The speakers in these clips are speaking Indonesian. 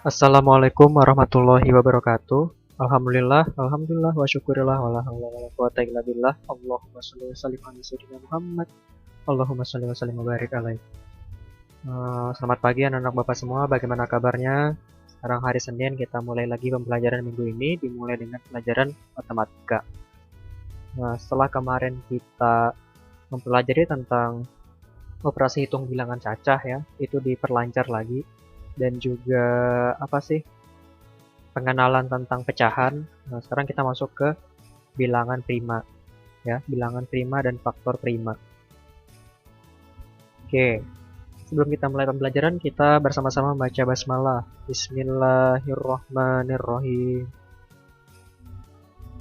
Assalamualaikum warahmatullahi wabarakatuh. Alhamdulillah, wa syukurillah, wa la haula wa la quwata illa billah. Allahumma sholli wa sallim ala sayyidina Muhammad. Allahumma sholli wa sallim wa barik alaih. Selamat pagi anak-anak Bapak semua, bagaimana kabarnya? Sekarang hari Senin, kita mulai lagi pembelajaran minggu ini, dimulai dengan pelajaran matematika. Nah, setelah kemarin kita mempelajari tentang operasi hitung bilangan cacah ya, itu diperlancar lagi. Dan juga pengenalan tentang pecahan. Nah, sekarang kita masuk ke bilangan prima ya, bilangan prima dan faktor prima. Oke. Sebelum kita mulai pembelajaran, kita bersama-sama membaca basmalah. Bismillahirrahmanirrahim.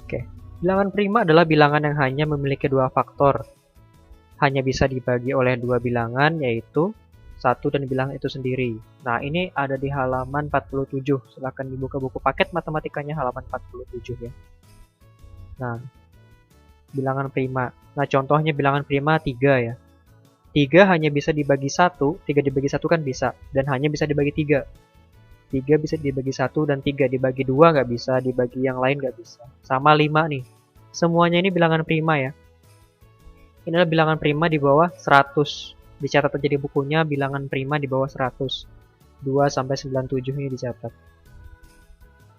Oke. Bilangan prima adalah bilangan yang hanya memiliki dua faktor. Hanya bisa dibagi oleh dua bilangan, yaitu satu dan bilangan itu sendiri. Nah, ini ada di halaman 47. Silahkan dibuka buku paket matematikanya halaman 47 ya. Nah, bilangan prima. Nah, contohnya bilangan prima 3 ya. 3 hanya bisa dibagi 1, 3 dibagi 1 kan bisa. Dan hanya bisa dibagi 3. 3 bisa dibagi 1 dan 3 dibagi 2 nggak bisa, dibagi yang lain nggak bisa. Sama 5 nih. Semuanya ini bilangan prima ya. Ini adalah bilangan prima di bawah 100. Dicatat aja di bukunya bilangan prima di bawah 100. 2 sampai 97 ini dicatat.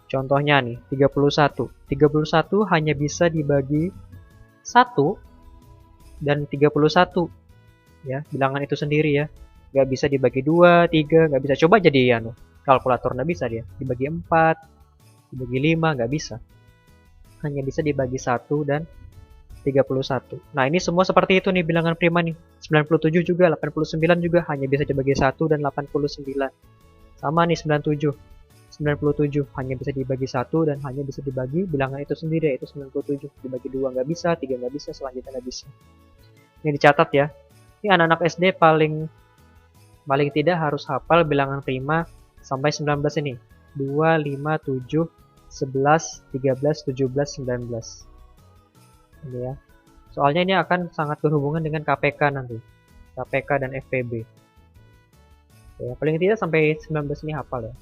Contohnya nih, 31. 31 hanya bisa dibagi 1 dan 31. Ya, bilangan itu sendiri ya. Nggak bisa dibagi 2, 3, nggak bisa. Coba jadi ya, kalkulator nggak bisa dia. Dibagi 4, dibagi 5, nggak bisa. Hanya bisa dibagi 1 dan 31. Nah, ini semua seperti itu nih bilangan prima nih. 97 juga, 89 juga hanya bisa dibagi 1 dan 89. Sama nih 97. 97 hanya bisa dibagi 1 dan hanya bisa dibagi bilangan itu sendiri, yaitu 97. Dibagi 2 nggak bisa, 3 nggak bisa, selanjutnya nggak bisa. Ini dicatat ya. Ini anak-anak SD paling tidak harus hafal bilangan prima sampai 19 ini. 2, 5, 7, 11, 13, 17, 19. Ini ya. Soalnya ini akan sangat berhubungan dengan KPK nanti. KPK dan FPB. Ya, paling tidak sampai 19 ini hafal ya.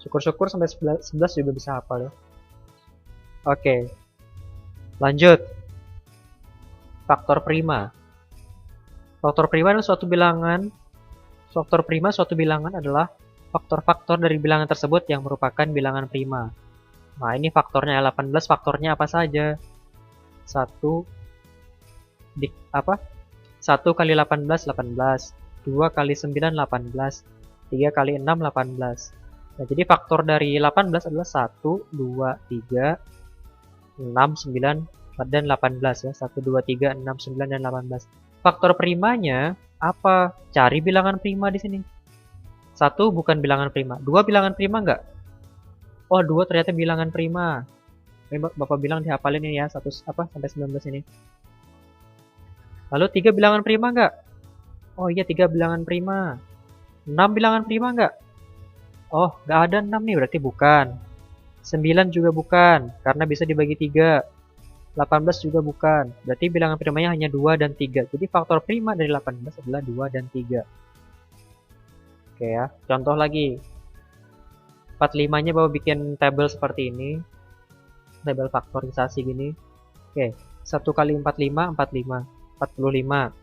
Syukur-syukur sampai 11 juga bisa hafal ya. Oke. Lanjut. Faktor prima. Faktor prima adalah suatu bilangan. Faktor prima suatu bilangan adalah faktor-faktor dari bilangan tersebut yang merupakan bilangan prima. Nah, ini faktornya 18, faktornya apa saja? 1 kali 18, 18. 2 kali 9, 18. 3 kali 6, 18. Nah, jadi faktor dari 18 adalah 1, 2, 3, 6, 9, dan 18 ya. 1, 2, 3, 6, 9, dan 18. Faktor primanya apa? Cari bilangan prima di sini. 1 bukan bilangan prima. 2 bilangan prima nggak? Oh, 2 ternyata bilangan prima. Ini Bapak bilang dihafalin ini ya, sampai 19 ini. Lalu 3 bilangan prima nggak? Oh iya, 3 bilangan prima. 6 bilangan prima nggak? Oh, nggak ada 6 nih, berarti bukan. 9 juga bukan, karena bisa dibagi 3. 18 juga bukan. Berarti bilangan primanya hanya 2 dan 3. Jadi faktor prima dari 18 adalah 2 dan 3. Oke ya, contoh lagi. 45-nya Bapak bikin tabel seperti ini. Tabel faktorisasi gini. Oke, 1 kali 45, 45. 45.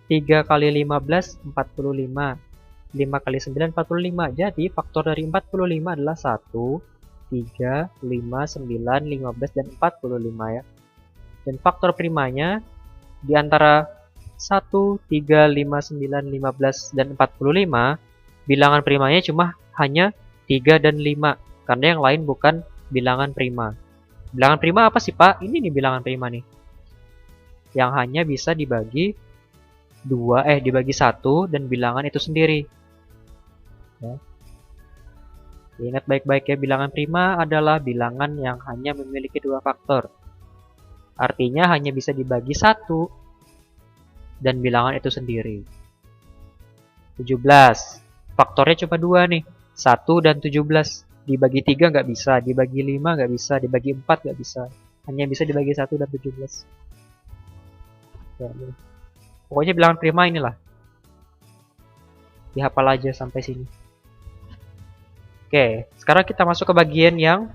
3 kali 15, 45. 5 kali 9, 45. Jadi faktor dari 45 adalah 1, 3, 5, 9, 15, dan 45 ya. Dan faktor primanya di antara 1, 3, 5, 9, 15, dan 45, bilangan primanya cuma hanya 3 dan 5. Karena yang lain bukan bilangan prima. Bilangan prima apa sih, Pak? Ini nih bilangan prima nih. Yang hanya bisa dibagi 1 dan bilangan itu sendiri. Ya. Ingat baik-baik ya, bilangan prima adalah bilangan yang hanya memiliki 2 faktor. Artinya hanya bisa dibagi 1 dan bilangan itu sendiri. 17. Faktornya cuma 2 nih. 1 dan 17. Dibagi 3 nggak bisa, dibagi 5 nggak bisa, dibagi 4 nggak bisa. Hanya bisa dibagi 1 dan 17. Ya, pokoknya bilangan prima inilah. Dihafal aja sampai sini. Oke, sekarang kita masuk ke bagian yang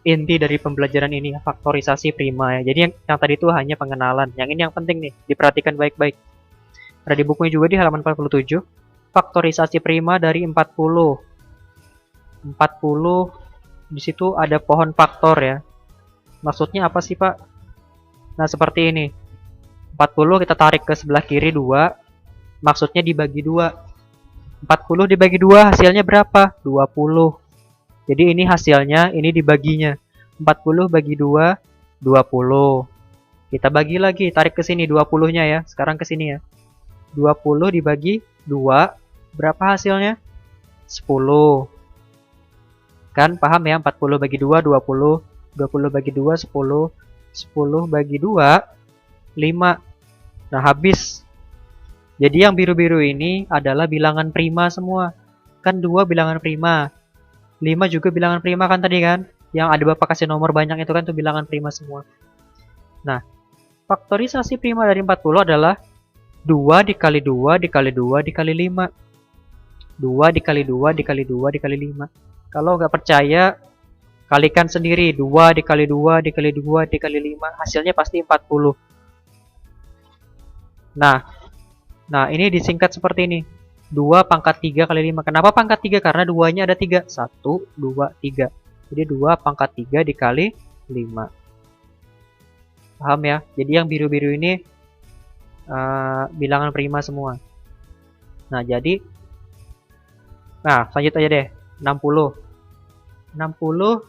inti dari pembelajaran ini, faktorisasi prima ya. Jadi yang tadi itu hanya pengenalan. Yang ini yang penting nih, diperhatikan baik-baik. Ada di bukunya juga di halaman 47. Faktorisasi prima dari 40. 40 di situ ada pohon faktor ya. Maksudnya apa sih, Pak? Nah, seperti ini. 40 kita tarik ke sebelah kiri 2. Maksudnya dibagi 2. 40 dibagi 2 hasilnya berapa? 20. Jadi ini hasilnya, ini dibaginya. 40 bagi 2, 20. Kita bagi lagi, tarik ke sini 20-nya ya. Sekarang ke sini ya. 20 dibagi 2, berapa hasilnya? 10. Kan paham ya, 40 bagi 2, 20. 20 bagi 2, 10. 10 bagi 2, 5. Nah, habis. Jadi yang biru-biru ini adalah bilangan prima semua. Kan 2 bilangan prima. 5 juga bilangan prima kan tadi kan? Yang ada Bapak kasih nomor banyak itu kan tuh bilangan prima semua. Nah, faktorisasi prima dari 40 adalah 2 dikali 2 dikali 2 dikali 5. 2 dikali 2 dikali 2 dikali 5. Kalau nggak percaya, kalikan sendiri. 2 dikali 2 dikali 2 dikali 5. Hasilnya pasti 40. Nah, ini disingkat seperti ini. 2 pangkat 3 kali 5. Kenapa pangkat 3? Karena 2-nya ada 3. 1, 2, 3. Jadi 2 pangkat 3 dikali 5. Paham ya? Jadi yang biru-biru ini bilangan prima semua. Nah, lanjut aja deh. 60. 60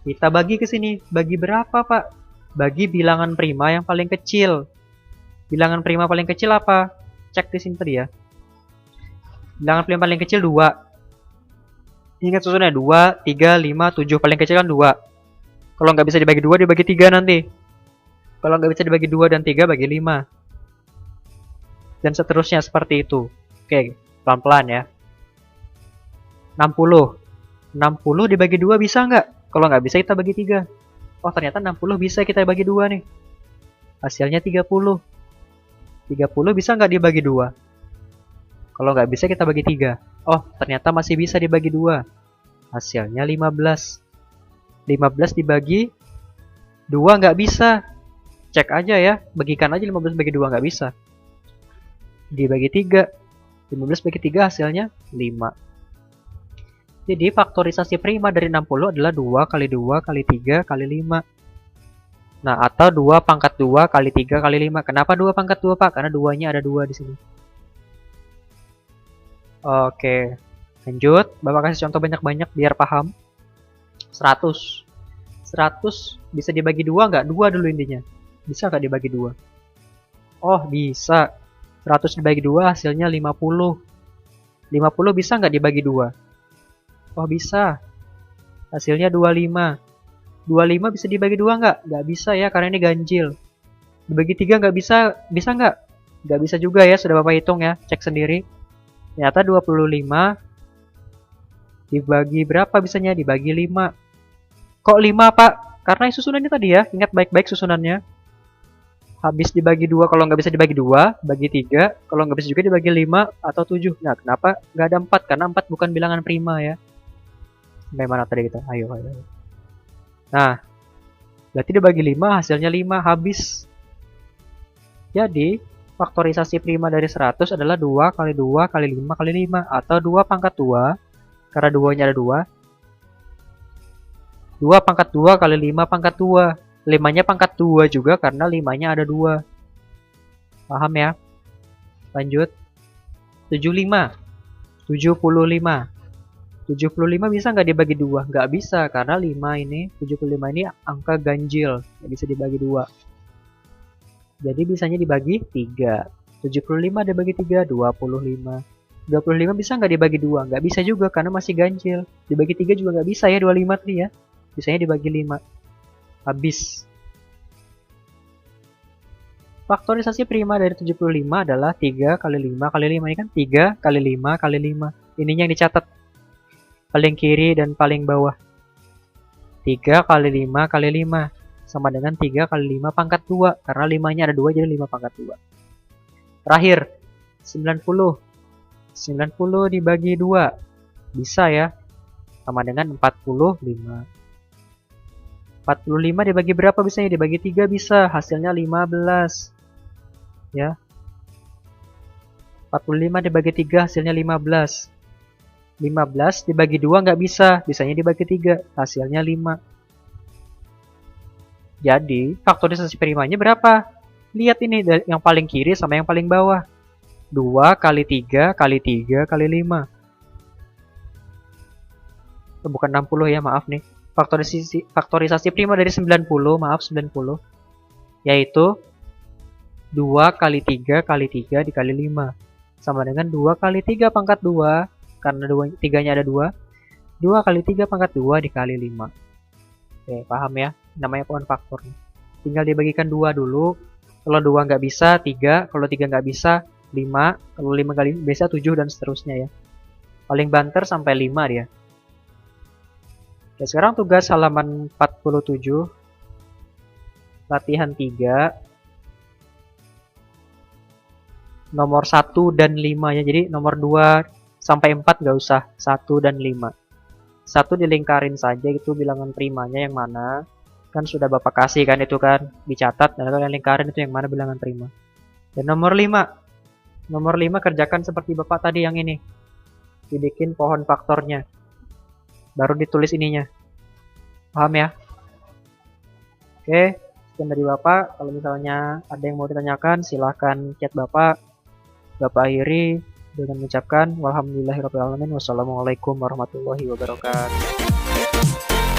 kita bagi ke sini. Bagi berapa, Pak? Bagi bilangan prima yang paling kecil. Bilangan prima paling kecil apa? Cek di sini tadi ya. Bilangan prima paling kecil 2. Ingat susunannya 2, 3, 5, 7. Paling kecil kan 2. Kalau nggak bisa dibagi 2, dibagi 3 nanti. Kalau nggak bisa dibagi 2 dan 3, bagi 5. Dan seterusnya seperti itu. Oke, pelan-pelan ya. 60. 60 dibagi 2 bisa nggak? Kalau nggak bisa kita bagi 3. Oh, ternyata 60 bisa kita bagi 2 nih. Hasilnya 30. 30 bisa nggak dibagi 2? Kalau nggak bisa kita bagi 3. Oh, ternyata masih bisa dibagi 2. Hasilnya 15. 15 dibagi 2 nggak bisa. Cek aja ya, bagikan aja 15 bagi 2 nggak bisa. Dibagi 3. 15 bagi 3 hasilnya 5. Jadi faktorisasi prima dari 60 adalah 2 kali 2 kali 3 kali 5. Nah, atau 2 pangkat 2 kali 3 kali 5. Kenapa 2 pangkat 2, Pak? Karena 2-nya ada 2 di sini. Oke, lanjut. Bapak kasih contoh banyak-banyak biar paham. 100. 100 bisa dibagi 2 nggak? 2 dulu intinya. Bisa nggak dibagi 2? Oh, bisa. 100 dibagi 2 hasilnya 50. 50 bisa nggak dibagi 2? Oh, bisa. Hasilnya 25. 25 bisa dibagi 2 nggak? Nggak bisa ya, karena ini ganjil. Dibagi 3 nggak bisa. Bisa nggak? Nggak bisa juga ya, sudah Bapak hitung ya. Cek sendiri. Ternyata 25 dibagi berapa bisanya? Dibagi 5. Kok 5, Pak? Karena susunannya tadi ya. Ingat baik-baik susunannya. Habis dibagi 2, kalau nggak bisa dibagi 2, bagi 3. Kalau nggak bisa juga dibagi 5 atau 7. Nah, kenapa nggak ada 4? Karena 4 bukan bilangan prima ya. Sampai mana tadi kita? Ayo. Nah, berarti dibagi 5, hasilnya 5. Habis. Jadi, faktorisasi prima dari 100 adalah 2 kali 2 kali 5 kali 5. Atau 2 pangkat 2. Karena 2-nya ada 2. 2 pangkat 2 kali 5 pangkat 2. 5-nya pangkat 2 juga karena 5-nya ada 2. Paham ya? Lanjut. 75. 75. 75 bisa nggak dibagi 2? Nggak bisa karena 75 ini angka ganjil. Nggak bisa dibagi 2. Jadi bisanya dibagi 3. 75 dibagi 3, 25. 25 bisa nggak dibagi 2? Nggak bisa juga karena masih ganjil. Dibagi 3 juga nggak bisa ya, 25 tadi ya. Bisanya dibagi 5. Habis. Faktorisasi prima dari 75 adalah 3 kali 5 kali 5. Ini kan 3 kali 5 kali 5. Ininya yang dicatat. Paling kiri dan paling bawah. 3 kali 5 kali 5. Sama dengan 3 kali 5 pangkat 2. Karena 5-nya ada 2 jadi 5 pangkat 2. Terakhir. 90. 90 dibagi 2. Bisa ya. Sama dengan 45. 45 dibagi berapa bisanya? Dibagi 3 bisa. Hasilnya 15. Ya. 45 dibagi 3 hasilnya 15. 15 dibagi 2 nggak bisa. Bisanya dibagi 3. Hasilnya 5. Jadi, faktorisasi primanya berapa? Lihat ini, yang paling kiri sama yang paling bawah. 2 kali 3 kali 3 kali 5. Bukan 60 ya, maaf nih. Faktorisasi prima dari 90, maaf 90. Yaitu 2 kali 3 kali 3 dikali 5. Sama dengan 2 kali 3 pangkat 2. Karena 3-nya ada 2. 2 kali 3 pangkat 2 dikali 5. Oke, paham ya? Namanya pohon faktor. Tinggal dibagikan 2 dulu. Kalau 2 nggak bisa, 3. Kalau 3 nggak bisa, 5. Kalau 5 kali bisa, 7 dan seterusnya ya. Paling banter sampai 5 dia. Oke, sekarang tugas halaman 47. Latihan 3. Nomor 1 dan 5 ya. Jadi nomor 2 sampai 4 nggak usah. 1 dan 5. 1 dilingkarin saja, itu bilangan primanya yang mana. Kan sudah Bapak kasih kan itu kan. Dicatat, dan kalian lingkarin itu yang mana bilangan prima. Dan nomor 5. Nomor 5 kerjakan seperti Bapak tadi yang ini. Dibikin pohon faktornya. Baru ditulis ininya. Paham ya? Oke, sekian dari Bapak. Kalau misalnya ada yang mau ditanyakan, silahkan chat Bapak. Bapak akhiri dengan mengucapkan walhamdulillahirabbil alamin. Wassalamualaikum warahmatullahi wabarakatuh.